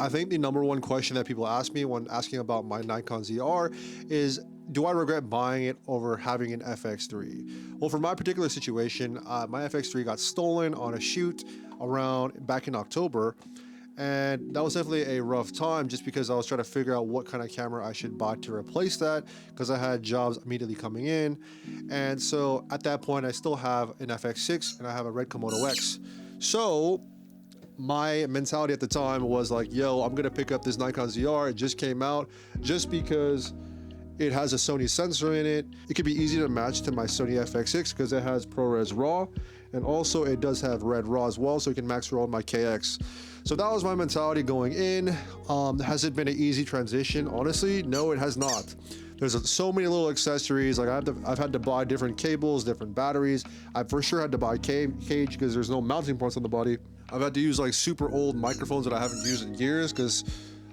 I think the number one question that people ask me when asking about my Nikon ZR is, do I regret buying it over having an FX3? Well, for my particular situation, my FX3 got stolen on a shoot around back in October. And that was definitely a rough time just because I was trying to figure out what kind of camera I should buy to replace that, because I had jobs immediately coming in. And so at that point, I still have an FX6 and I have a Red Komodo X. So my mentality at the time was like, yo, I'm gonna pick up this Nikon ZR. It just came out just because it has a Sony sensor in it. It could be easy to match to my Sony FX6 because it has ProRes RAW, and also it does have Red RAW as well, so you can max RAW on my KX. So that was my mentality going in. Has it been an easy transition? Honestly, no, it has not. There's so many little accessories. Like I've had to buy different cables, different batteries. I for sure had to buy cage because there's no mounting points on the body. I've had to use like super old microphones that I haven't used in years because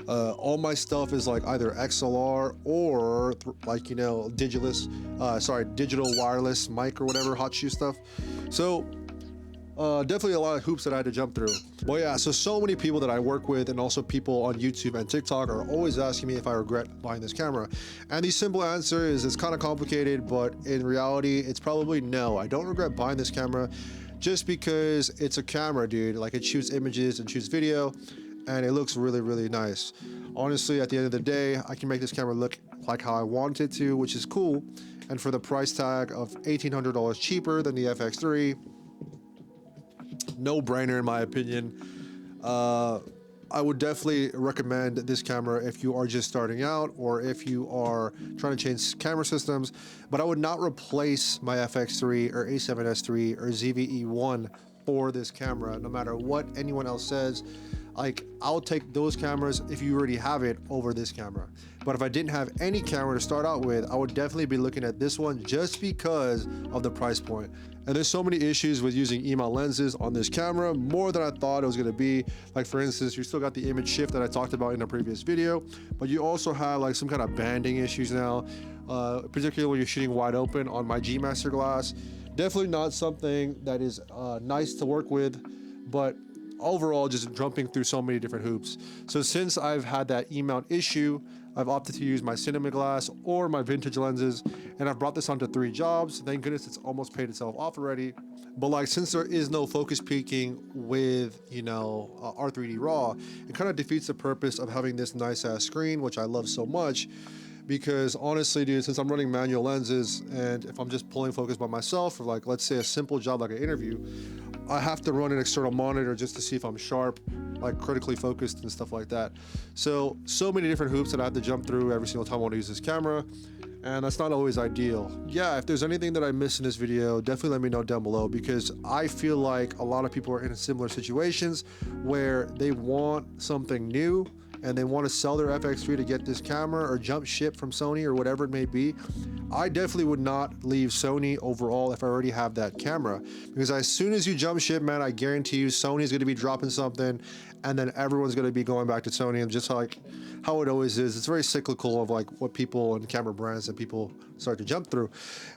all my stuff is like either XLR or like, you know, digital wireless mic or whatever, hot shoe stuff. So definitely a lot of hoops that I had to jump through. But yeah, so many people that I work with and also people on YouTube and TikTok are always asking me if I regret buying this camera. And the simple answer is it's kind of complicated, but in reality, it's probably no. I don't regret buying this camera just because it's a camera, dude. Like it shoots images and shoots video and it looks really, really nice. Honestly, at the end of the day, I can make this camera look like how I want it to, which is cool. And for the price tag of $1,800 cheaper than the FX3, no brainer in my opinion. I would definitely recommend this camera if you are just starting out or if you are trying to change camera systems, but I would not replace my FX3 or A7S III or ZVE1 for this camera, no matter what anyone else says. Like, I'll take those cameras if you already have it over this camera. But if I didn't have any camera to start out with, I would definitely be looking at this one just because of the price point. And there's so many issues with using EMA lenses on this camera, more than I thought it was gonna be. Like for instance, you still got the image shift that I talked about in a previous video, but you also have like some kind of banding issues now, particularly when you're shooting wide open on my G Master glass. Definitely not something that is nice to work with, but overall just jumping through so many different hoops. So since I've had that E-mount issue, I've opted to use my cinema glass or my vintage lenses, and I've brought this onto 3 jobs. Thank goodness it's almost paid itself off already. But like, since there is no focus peaking with, you know, R3D RAW, it kind of defeats the purpose of having this nice ass screen, which I love so much. Because honestly, dude, since I'm running manual lenses and if I'm just pulling focus by myself for like, let's say a simple job like an interview, I have to run an external monitor just to see if I'm sharp, like critically focused and stuff like that. So many different hoops that I have to jump through every single time I want to use this camera. And that's not always ideal. Yeah, if there's anything that I missed in this video, definitely let me know down below, because I feel like a lot of people are in similar situations where they want something new and they want to sell their FX3 to get this camera or jump ship from Sony or whatever it may be. I definitely would not leave Sony overall if I already have that camera, because as soon as you jump ship, man, I guarantee you Sony's going to be dropping something and then everyone's going to be going back to Sony, and just like how it always is. It's very cyclical of like what people and camera brands that people start to jump through.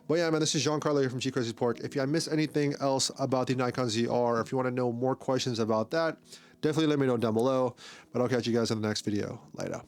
But yeah, man, this is Jean-Carlo here from G Crazy Pork. If I missed anything else about the Nikon ZR, if you want to know more questions about that, definitely let me know down below. But I'll catch you guys in the next video. Later.